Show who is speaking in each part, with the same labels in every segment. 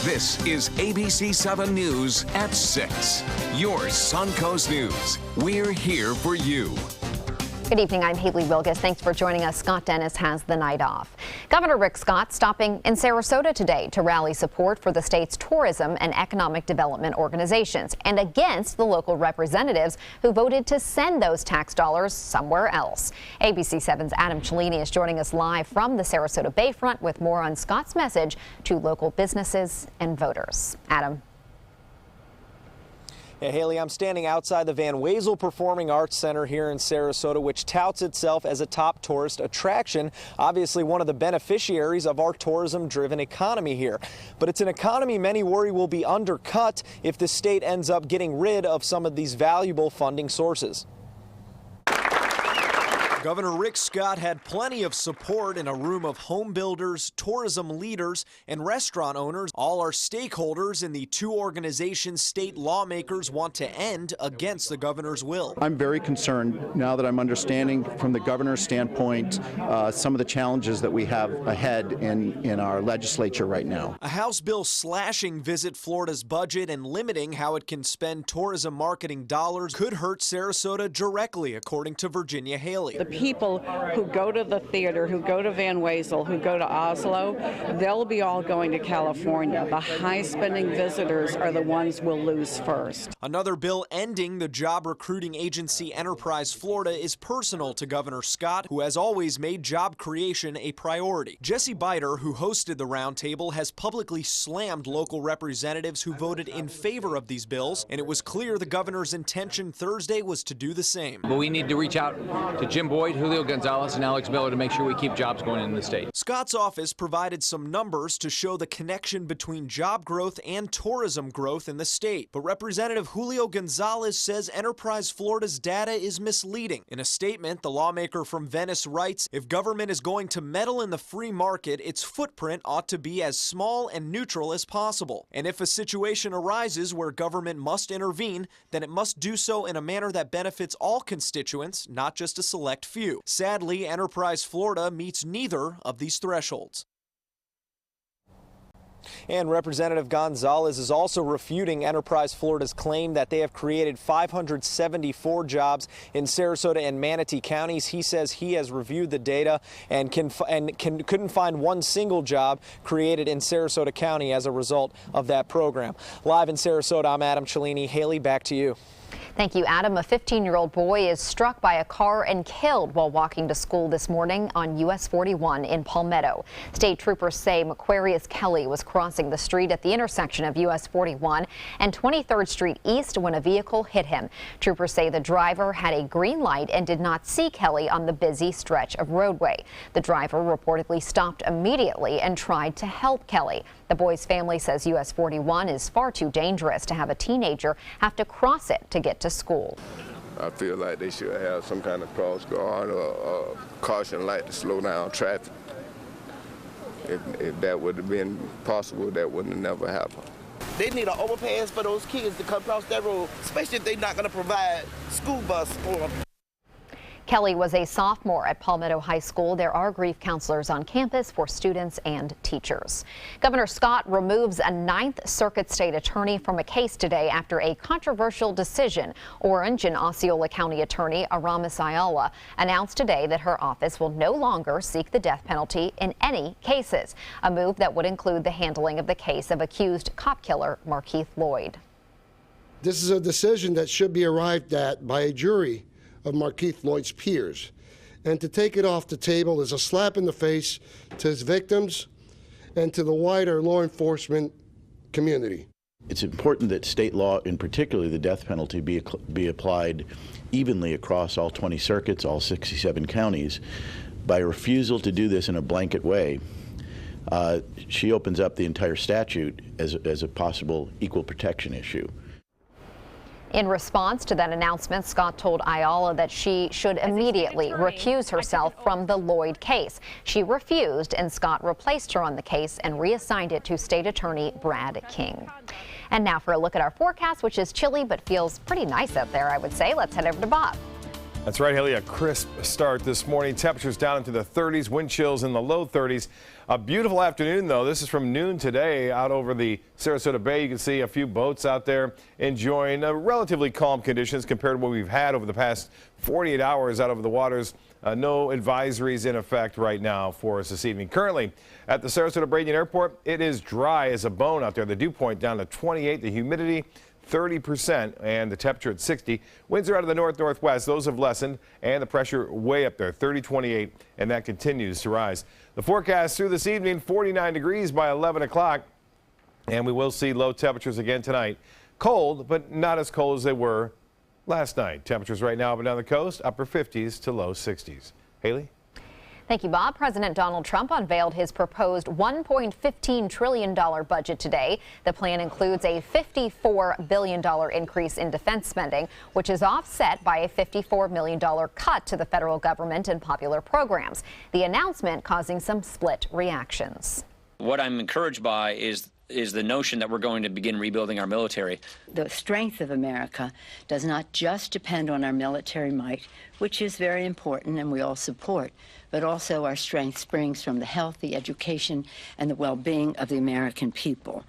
Speaker 1: This is ABC7 News at 6. Your Suncoast News. We're here for you.
Speaker 2: Good evening, I'm Haley Wilgus. Thanks for joining us. Scott Dennis has the night off. Governor Rick Scott stopping in Sarasota today to rally support for the state's tourism and economic development organizations and against the local representatives who voted to send those tax dollars somewhere else. ABC7's Adam Cellini is joining us live from the Sarasota Bayfront with more on Scott's message to local businesses and voters. Adam.
Speaker 3: Yeah, Haley, I'm standing outside the Van Wezel Performing Arts Center here in Sarasota, which touts itself as a top tourist attraction, obviously one of the beneficiaries of our tourism-driven economy here. But it's an economy many worry will be undercut if the state ends up getting rid of some of these valuable funding sources. Governor Rick Scott had plenty of support in a room of home builders, tourism leaders, and restaurant owners. All are stakeholders in the two organizations state lawmakers want to end against the governor's will.
Speaker 4: I'm very concerned now that I'm understanding from the governor's standpoint some of the challenges that we have ahead in our legislature right now.
Speaker 3: A House bill slashing Visit Florida's budget and limiting how it can spend tourism marketing dollars could hurt Sarasota directly, according to Virginia Haley.
Speaker 5: The people who go to the theater, who go to Van Wezel, who go to Oslo, they'll be all going to California. The high-spending visitors are the ones we'll lose first.
Speaker 3: Another bill ending the job recruiting agency Enterprise Florida is personal to Governor Scott, who has always made job creation a priority. Jesse Biter, who hosted the roundtable, has publicly slammed local representatives who voted in favor of these bills, and it was clear the governor's intention Thursday was to do the same.
Speaker 6: But we need to reach out to Jim Boyd, Julio Gonzalez, and Alex Miller to make sure we keep jobs going in the state.
Speaker 3: Scott's office provided some numbers to show the connection between job growth and tourism growth in the state. But Representative Julio Gonzalez says Enterprise Florida's data is misleading. In a statement, the lawmaker from Venice writes, if government is going to meddle in the free market, its footprint ought to be as small and neutral as possible. And if a situation arises where government must intervene, then it must do so in a manner that benefits all constituents, not just a select few. Sadly, Enterprise Florida meets neither of these thresholds. And Representative Gonzalez is also refuting Enterprise Florida's claim that they have created 574 jobs in Sarasota and Manatee counties. He says he has reviewed the data and couldn't find one single job created in Sarasota County as a result of that program. Live in Sarasota, I'm Adam Cellini. Haley, back to you.
Speaker 2: Thank you, Adam. A 15-year-old boy is struck by a car and killed while walking to school this morning on US 41 in Palmetto. State troopers say Macquarius Kelly was crossing the street at the intersection of US 41 and 23rd Street East when a vehicle hit him. Troopers say the driver had a green light and did not see Kelly on the busy stretch of roadway. The driver reportedly stopped immediately and tried to help Kelly. The boy's family says US 41 is far too dangerous to have a teenager have to cross it to get to school.
Speaker 7: I feel like they should have some kind of cross guard or caution light to slow down traffic. If that would have been possible, that wouldn't have never happened.
Speaker 8: They need an overpass for those kids to come across that road, especially if they're not going to provide school bus for them.
Speaker 2: Kelly was a sophomore at Palmetto High School. There are grief counselors on campus for students and teachers. Governor Scott removes a Ninth Circuit state attorney from a case today after a controversial decision. Orange and Osceola County attorney Aramis Ayala announced today that her office will no longer seek the death penalty in any cases, a move that would include the handling of the case of accused cop killer Markeith Lloyd.
Speaker 9: This is a decision that should be arrived at by a jury of Markeith Lloyd's peers, and to take it off the table is a slap in the face to his victims and to the wider law enforcement community.
Speaker 10: It's important that state law, in particular the death penalty, be applied evenly across all 20 circuits, all 67 counties. By refusal to do this in a blanket way, she opens up the entire statute as a possible equal protection issue.
Speaker 2: In response to that announcement, Scott told Ayala that she should immediately recuse herself from the Lloyd case. She refused, and Scott replaced her on the case and reassigned it to State Attorney Brad King. And now for a look at our forecast, which is chilly but feels pretty nice out there, I would say. Let's head over to Bob.
Speaker 11: That's right, Haley, a crisp start this morning. Temperatures down into the 30s, wind chills in the low 30s. A beautiful afternoon, though. This is from noon today out over the Sarasota Bay. You can see a few boats out there enjoying relatively calm conditions compared to what we've had over the past 48 hours out over the waters. No advisories in effect right now for us this evening. Currently at the Sarasota Bradian Airport, it is dry as a bone out there. The dew point down to 28, the humidity 30%, and the temperature at 60. Winds are out of the north-northwest. Those have lessened, and the pressure way up there, 30-28, and that continues to rise. The forecast through this evening, 49 degrees by 11 o'clock, and we will see low temperatures again tonight. Cold, but not as cold as they were last night. Temperatures right now up and down the coast, upper 50s to low 60s. Haley?
Speaker 2: Thank you, Bob. President Donald Trump unveiled his proposed $1.15 trillion budget today. The plan includes a $54 billion increase in defense spending, which is offset by a $54 million cut to the federal government and popular programs. The announcement causing some split reactions.
Speaker 12: What I'm encouraged by is the notion that we're going to begin rebuilding our military.
Speaker 13: The strength of America does not just depend on our military might, which is very important and we all support, but also our strength springs from the health, the education, and the well-being of the American people.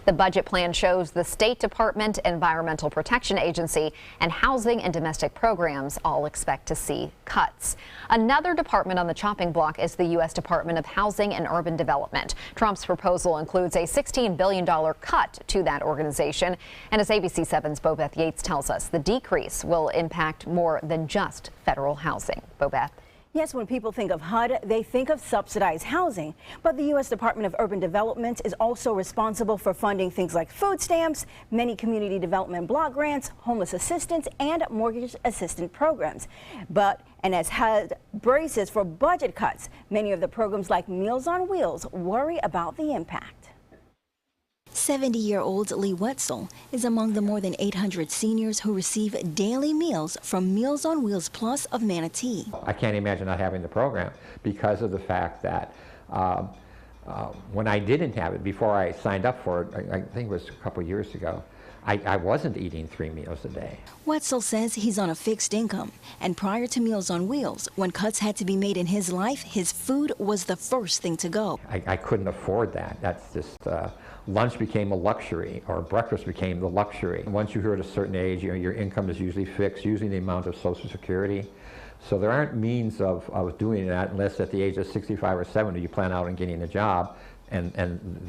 Speaker 2: The budget plan shows the State Department, Environmental Protection Agency, and Housing and Domestic Programs all expect to see cuts. Another department on the chopping block is the U.S. Department of Housing and Urban Development. Trump's proposal includes a $16 billion cut to that organization. And as ABC7's Bobeth Yates tells us, the decrease will impact more than just federal housing. Bobeth.
Speaker 14: Yes, when people think of HUD, they think of subsidized housing. But the U.S. Department of Urban Development is also responsible for funding things like food stamps, many community development block grants, homeless assistance, and mortgage assistance programs. And as HUD braces for budget cuts, many of the programs like Meals on Wheels worry about the impact.
Speaker 15: 70-year-old Lee Wetzel is among the more than 800 seniors who receive daily meals from Meals on Wheels Plus of Manatee.
Speaker 16: I can't imagine not having the program because of the fact that when I didn't have it, before I signed up for it, I think it was a couple years ago, I wasn't eating 3 meals a day.
Speaker 15: Wetzel says he's on a fixed income, and prior to Meals on Wheels, when cuts had to be made in his life, his food was the first thing to go.
Speaker 16: I couldn't afford that. That's just, lunch became a luxury, or breakfast became the luxury. Once you hit a certain age, your income is usually fixed, usually the amount of Social Security. So there aren't means of doing that unless at the age of 65 or 70 you plan out on getting a job. And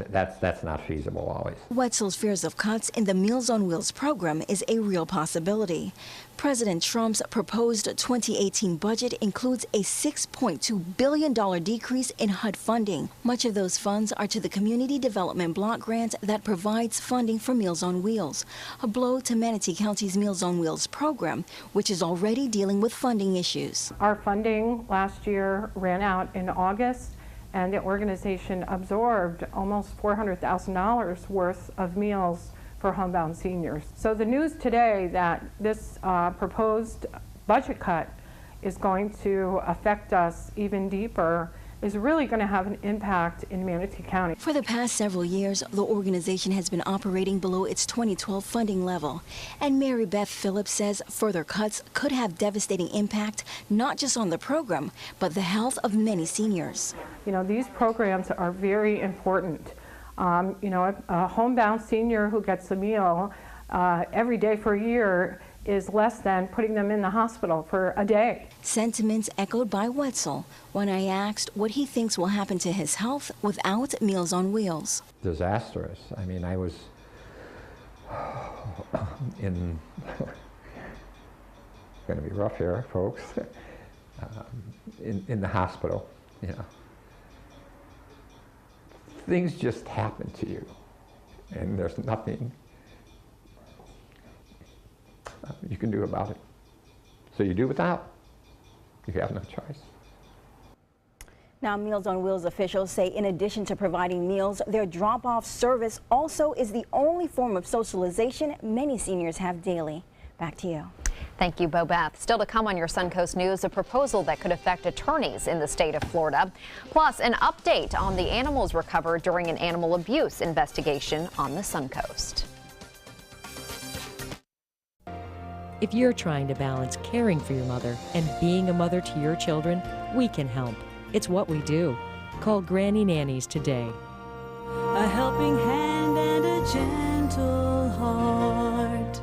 Speaker 16: that's not feasible always.
Speaker 15: Wetzel's fears of cuts in the Meals on Wheels program is a real possibility. President Trump's proposed 2018 budget includes a $6.2 billion decrease in HUD funding. Much of those funds are to the Community Development Block Grant that provides funding for Meals on Wheels, a blow to Manatee County's Meals on Wheels program, which is already dealing with funding issues.
Speaker 17: Our funding last year ran out in August, and the organization absorbed almost $400,000 worth of meals for homebound seniors. So the news today that this proposed budget cut is going to affect us even deeper is really going to have an impact in Manatee County.
Speaker 15: For the past several years, the organization has been operating below its 2012 funding level. And Mary Beth Phillips says further cuts could have devastating impact, not just on the program, but the health of many seniors.
Speaker 17: You know, these programs are very important. You know, a homebound senior who gets a meal every day for a year is less than putting them in the hospital for a day.
Speaker 15: Sentiments echoed by Wetzel when I asked what he thinks will happen to his health without Meals on Wheels.
Speaker 16: Disastrous. I mean, I was in, going to be rough here, folks, in the hospital, you know. Things just happen to you, and there's nothing you can do about it. So you do without. You have no choice.
Speaker 14: Now, Meals on Wheels officials say in addition to providing meals, their drop-off service also is the only form of socialization many seniors have daily. Back to you.
Speaker 2: Thank you, Bobeth. Still to come on your Suncoast News, a proposal that could affect attorneys in the state of Florida. Plus, an update on the animals recovered during an animal abuse investigation on the Suncoast.
Speaker 18: If you're trying to balance caring for your mother and being a mother to your children, we can help. It's what we do. Call Granny Nannies today.
Speaker 19: A helping hand and a gentle heart.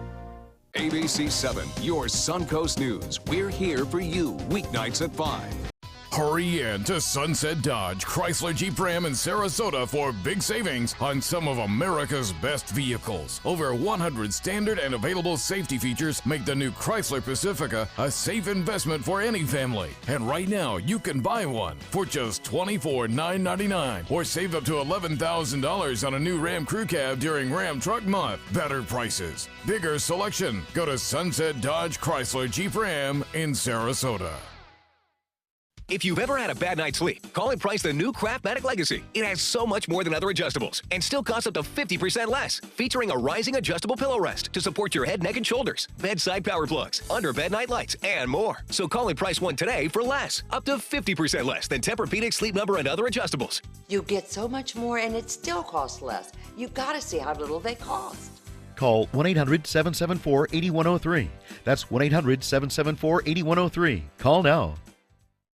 Speaker 1: ABC7, your Suncoast News. We're here for you weeknights at 5.
Speaker 20: Hurry in to Sunset Dodge, Chrysler Jeep Ram in Sarasota for big savings on some of America's best vehicles. Over 100 standard and available safety features make the new Chrysler Pacifica a safe investment for any family. And right now, you can buy one for just $24,999 or save up to $11,000 on a new Ram Crew Cab during Ram Truck Month. Better prices, bigger selection. Go to Sunset Dodge Chrysler Jeep Ram in Sarasota.
Speaker 21: If you've ever had a bad night's sleep, call and price the new Craftmatic Legacy. It has so much more than other adjustables and still costs up to 50% less. Featuring a rising adjustable pillow rest to support your head, neck, and shoulders, bedside power plugs, under bed night lights, and more. So call and price one today for less, up to 50% less than Tempur-Pedic, Sleep Number, and other adjustables.
Speaker 22: You get so much more and it still costs less. You've got to see how little they cost.
Speaker 23: Call 1-800-774-8103. That's 1-800-774-8103. Call now.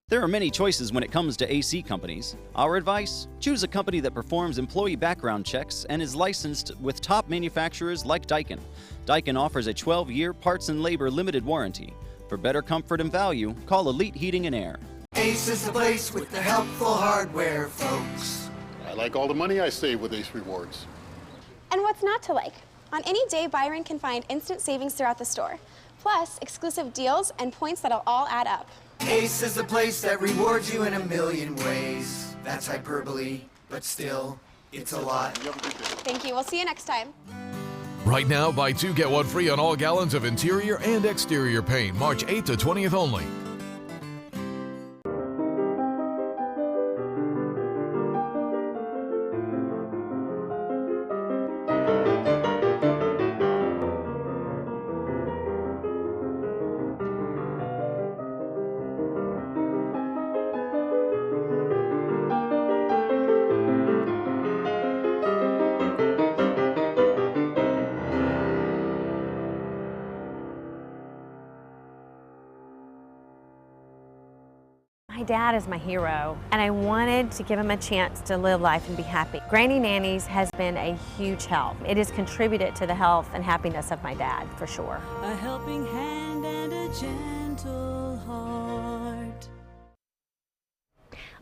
Speaker 24: There are many choices when it comes to AC companies. Our advice? Choose a company that performs employee background checks and is licensed with top manufacturers like Daikin. Daikin offers a 12-year parts and labor limited warranty. For better comfort and value, call Elite Heating and Air.
Speaker 25: Ace is the place with the helpful hardware, folks.
Speaker 26: I like all the money I save with Ace Rewards.
Speaker 27: And what's not to like? On any day, Byron can find instant savings throughout the store. Plus, exclusive deals and points that'll all add up.
Speaker 25: Ace is the place that rewards you in a million ways. That's hyperbole, but still, it's a lot.
Speaker 27: Thank you. We'll see you next time.
Speaker 20: Right now, buy 2, get 1 free on all gallons of interior and exterior paint, March 8th to 20th only.
Speaker 28: My dad is my hero, and I wanted to give him a chance to live life and be happy. Granny Nannies has been a huge help. It has contributed to the health and happiness of my dad, for sure.
Speaker 19: A helping hand and a gentle heart.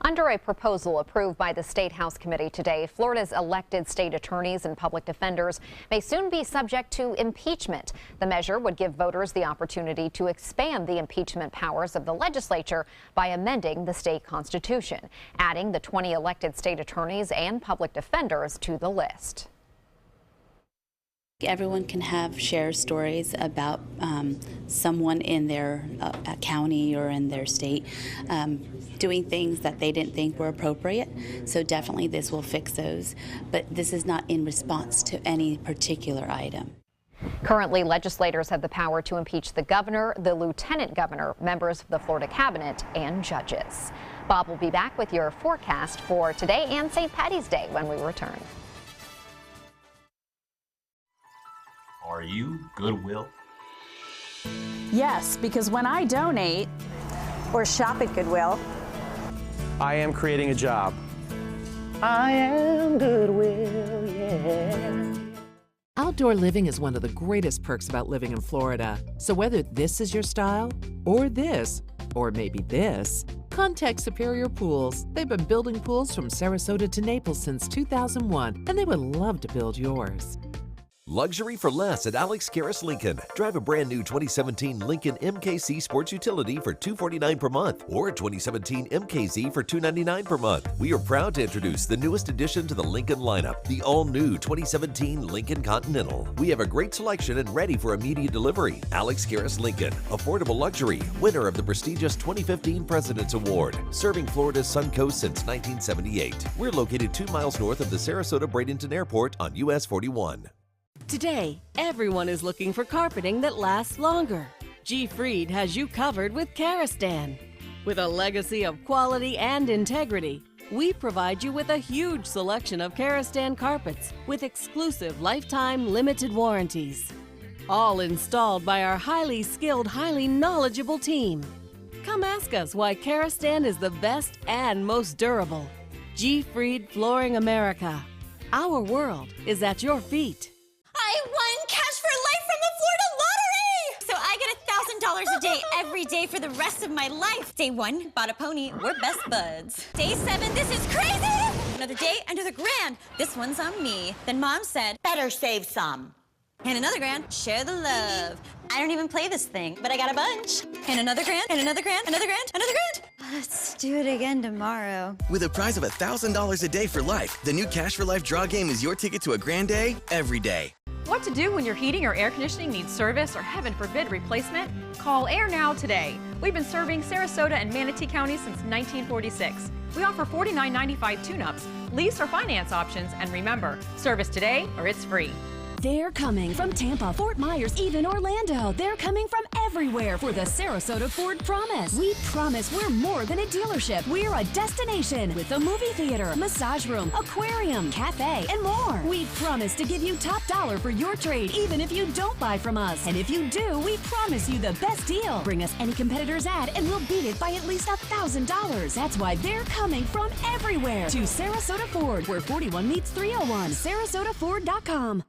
Speaker 2: Under a proposal approved by the State House Committee today, Florida's elected state attorneys and public defenders may soon be subject to impeachment. The measure would give voters the opportunity to expand the impeachment powers of the legislature by amending the state constitution, adding the 20 elected state attorneys and public defenders to the list.
Speaker 29: Everyone can share stories about someone in their county or in their state doing things that they didn't think were appropriate. So definitely this will fix those. But this is not in response to any particular item.
Speaker 2: Currently, legislators have the power to impeach the governor, the lieutenant governor, members of the Florida cabinet, and judges. Bob will be back with your forecast for today and St. Paddy's Day when we return.
Speaker 30: Are you Goodwill?
Speaker 31: Yes, because when I donate or shop at Goodwill,
Speaker 32: I am creating a job.
Speaker 31: I am Goodwill, yeah.
Speaker 33: Outdoor living is one of the greatest perks about living in Florida. So whether this is your style, or this, or maybe this, contact Superior Pools. They've been building pools from Sarasota to Naples since 2001, and they would love to build yours.
Speaker 34: Luxury for less at Alex Karras Lincoln. Drive a brand new 2017 Lincoln MKC Sports Utility for $249 per month or 2017 MKZ for $299 per month. We are proud to introduce the newest addition to the Lincoln lineup, the all-new 2017 Lincoln Continental. We have a great selection and ready for immediate delivery. Alex Karras Lincoln, affordable luxury, winner of the prestigious 2015 President's Award, serving Florida's Suncoast since 1978. We're located 2 miles north of the Sarasota-Bradenton Airport on US 41.
Speaker 18: Today, everyone is looking for carpeting that lasts longer. G. Fried has you covered with Karastan. With a legacy of quality and integrity, we provide you with a huge selection of Karastan carpets with exclusive lifetime limited warranties. all installed by our highly skilled, highly knowledgeable team. Come ask us why Karastan is the best and most durable. G-Freed Flooring America. Our world is at your feet.
Speaker 3: I won Cash for Life from the Florida Lottery! So I get $1,000 a day every day for the rest of my life. Day 1, bought a pony, we're best buds. Day 7, this is crazy! Another day, another grand. This one's on me. Then Mom said, better save some. And another grand, share the love. I don't even play this thing, but I got a bunch. And another grand, and another grand, another grand, another grand. Let's do it again tomorrow.
Speaker 4: With a prize of $1,000 a day for life, the new Cash for Life draw game is your ticket to a grand day every day.
Speaker 5: What to do when your heating or air conditioning needs service or, heaven forbid, replacement? Call Air Now today. We've been serving Sarasota and Manatee counties since 1946. We offer $49.95 tune-ups, lease or finance options, and remember, service today or it's free.
Speaker 6: They're coming from Tampa, Fort Myers, even Orlando. They're coming from everywhere for the Sarasota Ford Promise. We promise we're more than a dealership. We're a destination with a movie theater, massage room, aquarium, cafe, and more. We promise to give you top dollar for your trade, even if you don't buy from us. And if you do, we promise you the best deal. Bring us any competitor's ad and we'll beat it by at least $1,000. That's why they're coming from everywhere to Sarasota Ford, where 41 meets 301. SarasotaFord.com.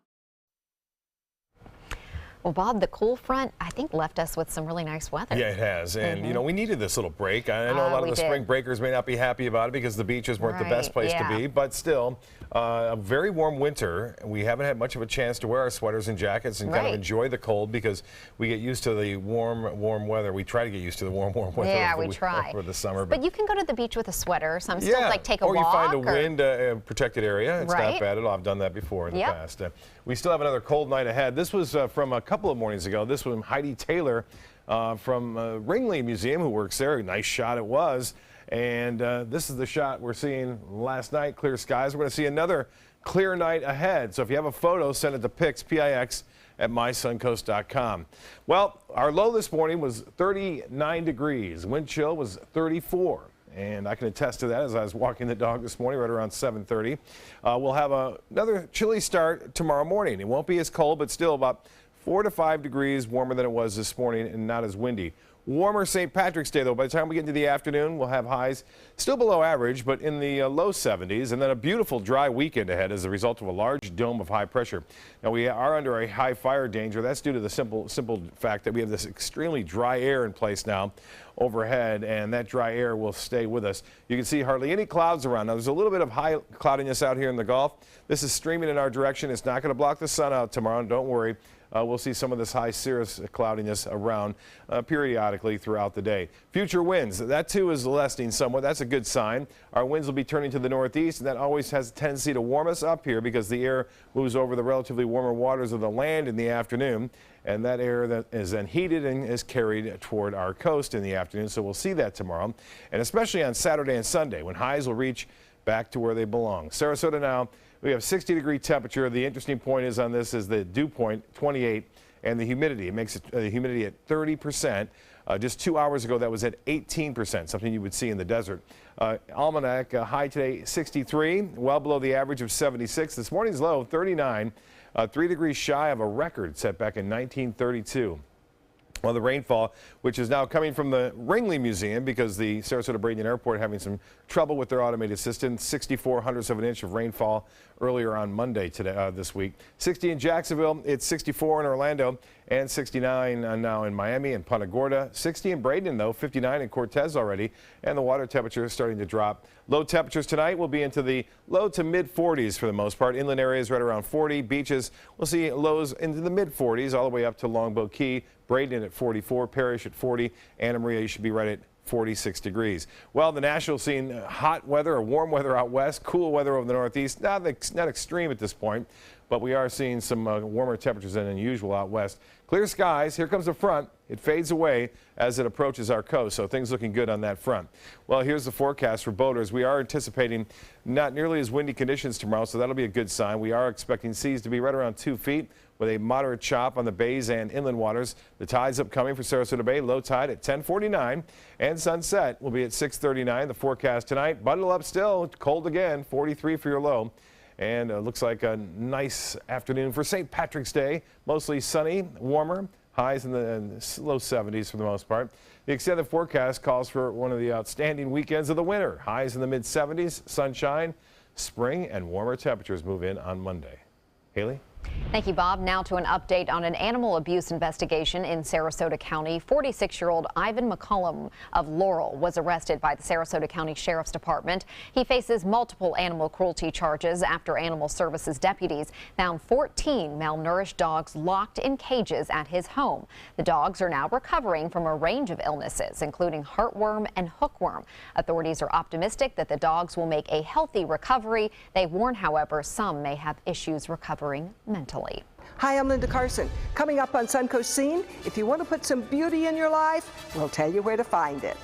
Speaker 2: Well, Bob, the cool front, I think, left us with some really nice weather.
Speaker 7: Yeah, it has. And, you know, we needed this little break. I know a lot of the spring breakers may not be happy about it because the beaches weren't the best place to be. But still, a very warm winter. We haven't had much of a chance to wear our sweaters and jackets and kind of enjoy the cold because we get used to the warm weather. We try to get used to the warm weather.
Speaker 2: Yeah, we try.
Speaker 7: For the summer.
Speaker 2: But you can go to the beach with a sweater. Some still like take a walk.
Speaker 7: Or you find a wind protected area. It's not bad at all. I've done that before in the past. We still have another cold night ahead. This was from a couple of mornings ago. This was Heidi Taylor from Ringley Museum, who works there. A nice shot it was. And this is the shot we're seeing last night, clear skies. We're going to see another clear night ahead. So if you have a photo, send it to PIX at mysuncoast.com. Well, our low this morning was 39 degrees. Wind chill was 34. And I can attest to that as I was walking the dog this morning right around 7:30. We'll have another chilly start tomorrow morning. It won't be as cold, but still about 4 to 5 degrees warmer than it was this morning and not as windy. Warmer St. Patrick's Day, though. By the time we get into the afternoon, we'll have highs still below average, but in the low 70s, and then a beautiful dry weekend ahead as a result of a large dome of high pressure. Now, we are under a high fire danger. That's due to the simple fact that we have this extremely dry air in place now overhead, and that dry air will stay with us. You can see hardly any clouds around. Now, there's a little bit of high cloudiness out here in the Gulf. This is streaming in our direction. It's not going to block the sun out tomorrow. Don't worry. We'll see some of this high cirrus cloudiness around periodically throughout the day. Future winds, that too is lessening somewhat. That's a good sign. Our winds will be turning to the northeast, and that always has a tendency to warm us up here because the air moves over the relatively warmer waters of the land in the afternoon, and that air that is then heated and is carried toward our coast in the afternoon. So we'll see that tomorrow, and especially on Saturday and Sunday when highs will reach back to where they belong. Sarasota now. We have 60-degree temperature. The interesting point is on this is the dew point, 28, and the humidity. It makes the humidity at 30%. Just 2 hours ago, that was at 18%, something you would see in the desert. Almanac high today, 63, well below the average of 76. This morning's low, 39, 3 degrees shy of a record set back in 1932. Well, the rainfall, which is now coming from the Ringley Museum because the Sarasota-Bradenton Airport having some trouble with their automated system. 64/100ths of an inch of rainfall earlier on Monday today, this week. 60 in Jacksonville, it's 64 in Orlando, and 69 now in Miami and Punta Gorda. 60 in Bradenton, though, 59 in Cortez already, and the water temperature is starting to drop. Low temperatures tonight will be into the low to mid 40s for the most part. Inland areas right around 40. Beaches, we'll see lows into the mid 40s all the way up to Longboat Key. Bradenton at 44, Parrish at 40, Anna Maria, you should be right at 46 degrees. Well, the Nationals seeing hot weather or warm weather out west, cool weather over the northeast. Not extreme at this point, but we are seeing some warmer temperatures than usual out west. Clear skies. Here comes the front. It fades away as it approaches our coast, so things looking good on that front. Well, here's the forecast for boaters. We are anticipating not nearly as windy conditions tomorrow, so that'll be a good sign. We are expecting seas to be right around 2 feet with a moderate chop on the bays and inland waters. The tide's upcoming for Sarasota Bay. Low tide at 10:49, and sunset will be at 6:39. The forecast tonight, bundle up still, cold again, 43 for your low. And looks like a nice afternoon for St. Patrick's Day. Mostly sunny, warmer, highs in the low 70s for the most part. The extended forecast calls for one of the outstanding weekends of the winter. Highs in the mid 70s, sunshine, spring, and warmer temperatures move in on Monday. Haley?
Speaker 2: Thank you, Bob. Now to an update on an animal abuse investigation in Sarasota County. 46-year-old Ivan McCollum of Laurel was arrested by the Sarasota County Sheriff's Department. He faces multiple animal cruelty charges after Animal Services deputies found 14 malnourished dogs locked in cages at his home. The dogs are now recovering from a range of illnesses, including heartworm and hookworm. Authorities are optimistic that the dogs will make a healthy recovery. They warn, however, some may have issues recovering mentally.
Speaker 1: Hi, I'm Linda Carson. Coming up on Suncoast Scene, if you want to put some beauty in your life, we'll tell you where to find it.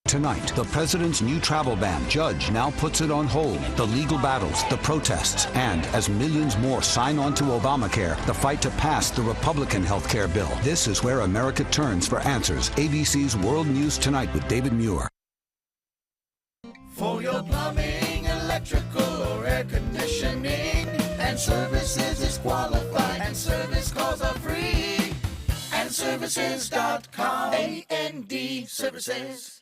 Speaker 8: Tonight, the president's new travel ban. Judge now puts it on hold. The legal battles, the protests, and as millions more sign on to Obamacare, the fight to pass the Republican health care bill. This is where America turns for answers. ABC's World News Tonight with David Muir.
Speaker 25: For your plumbing, electrical, or air conditioning, and services is qualified, and service calls are free. And services.com. AND services.com.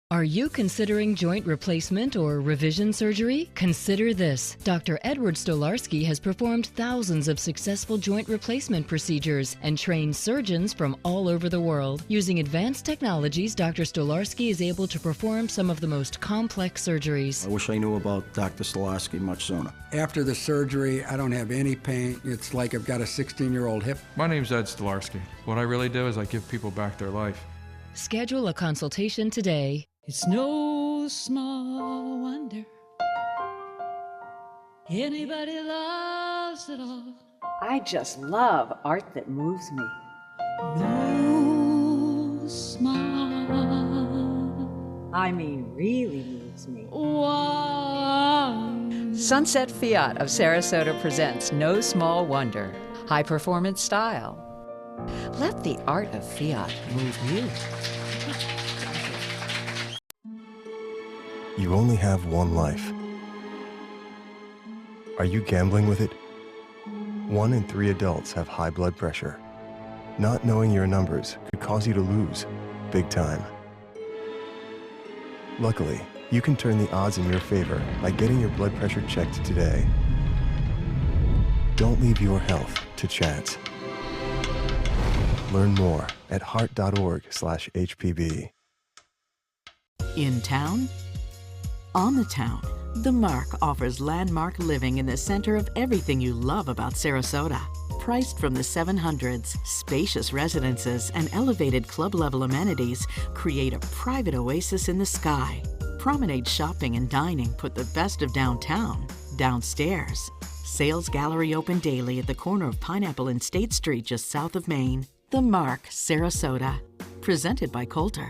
Speaker 9: Are you considering joint replacement or revision surgery? Consider this. Dr. Edward Stolarski has performed thousands of successful joint replacement procedures and trained surgeons from all over the world. Using advanced technologies, Dr. Stolarski is able to perform some of the most complex surgeries.
Speaker 10: I wish I knew about Dr. Stolarski much sooner.
Speaker 11: After the surgery, I don't have any pain. It's like I've got a 16-year-old hip.
Speaker 12: My name's Ed Stolarski. What I really do is I give people back their life.
Speaker 9: Schedule a consultation today.
Speaker 19: It's no small wonder anybody loves it all.
Speaker 31: I just love art that moves me.
Speaker 19: No small,
Speaker 31: I mean, really moves me.
Speaker 19: one.
Speaker 31: Sunset Fiat of Sarasota presents No Small Wonder. High performance style. Let the art of Fiat move you.
Speaker 13: You only have one life. Are you gambling with it? 1 in 3 adults have high blood pressure. Not knowing your numbers could cause you to lose, big time. Luckily, you can turn the odds in your favor by getting your blood pressure checked today. Don't leave your health to chance. Learn more at heart.org/HPV.
Speaker 14: In town? On the town, The Mark offers landmark living in the center of everything you love about Sarasota. Priced from the 700s, spacious residences and elevated club-level amenities create a private oasis in the sky. Promenade shopping and dining put the best of downtown downstairs. Sales gallery open daily at the corner of Pineapple and State Street just south of Main. The Mark, Sarasota. Presented by Coulter.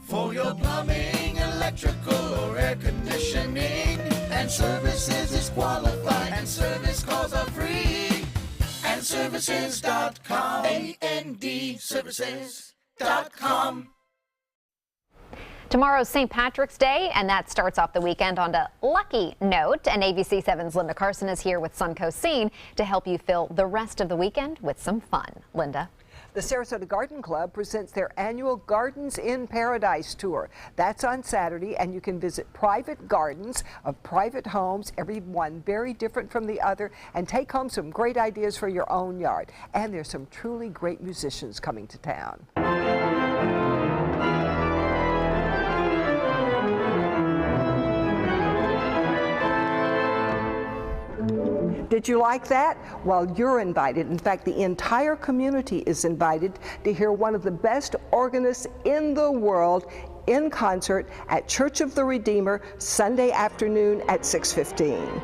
Speaker 25: For your plumbing, electrical, or air conditioning, and services is qualified, and service calls are free. And services.com. AND services.com.
Speaker 2: Tomorrow's St. Patrick's Day, and that starts off the weekend on a lucky note. And ABC7's Linda Carson is here with Suncoast Scene to help you fill the rest of the weekend with some fun. Linda.
Speaker 1: The Sarasota Garden Club presents their annual Gardens in Paradise tour. That's on Saturday, and you can visit private gardens of private homes, every one very different from the other, and take home some great ideas for your own yard. And there's some truly great musicians coming to town. Did you like that? Well, you're invited. In fact, the entire community is invited to hear one of the best organists in the world in concert at Church of the Redeemer Sunday afternoon at 6:15.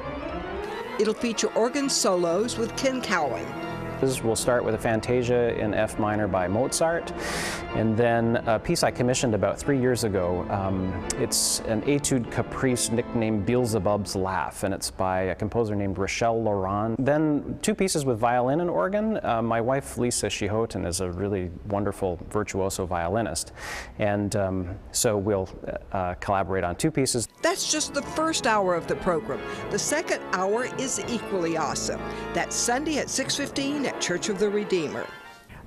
Speaker 1: It'll feature organ solos with Ken Cowling.
Speaker 15: We'll start with a Fantasia in F minor by Mozart, and then a piece I commissioned about 3 years ago. It's an etude caprice nicknamed Beelzebub's Laugh, and it's by a composer named Rachel Laurent. Then 2 pieces with violin and organ. My wife Lisa Shihoten is a really wonderful virtuoso violinist, and so we'll collaborate on 2 pieces.
Speaker 1: That's just the first hour of the program. The second hour is equally awesome. That's Sunday at 6:15 at Church of the Redeemer.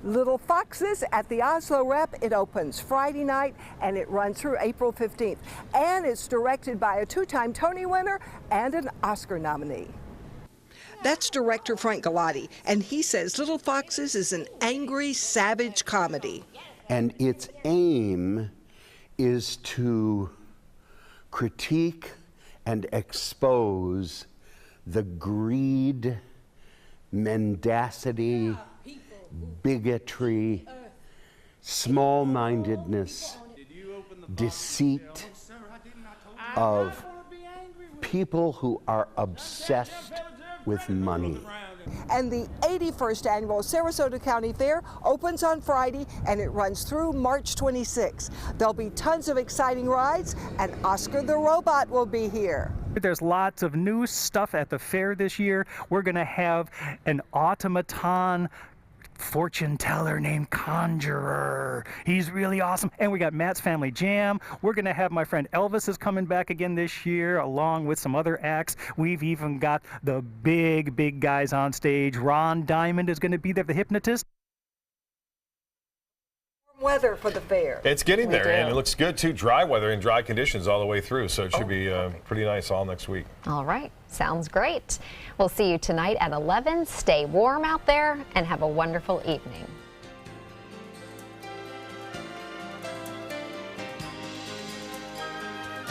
Speaker 1: Little Foxes at the Oslo Rep. It opens Friday night and it runs through April 15th. And it's directed by a 2-time Tony winner and an Oscar nominee. That's director Frank Galati, and he says Little Foxes is an angry, savage comedy.
Speaker 15: And its aim is to critique and expose the greed, mendacity, bigotry, small-mindedness, deceit of people who are obsessed with money.
Speaker 1: And the 81st annual Sarasota County Fair opens on Friday and it runs through March 26. There'll be tons of exciting rides and Oscar the Robot will be here.
Speaker 16: There's lots of new stuff at the fair this year. We're going to have an automaton fortune teller named Conjurer. He's really awesome. And we got Matt's Family Jam. We're going to have my friend Elvis is coming back again this year, along with some other acts. We've even got the big guys on stage. Ron Diamond is going to be there, the hypnotist.
Speaker 1: Weather for the fair.
Speaker 7: It's getting there, and it looks good too. Dry weather and dry conditions all the way through, so it should be pretty nice all next week.
Speaker 2: All right, sounds great. We'll see you tonight at 11. Stay warm out there and have a wonderful evening.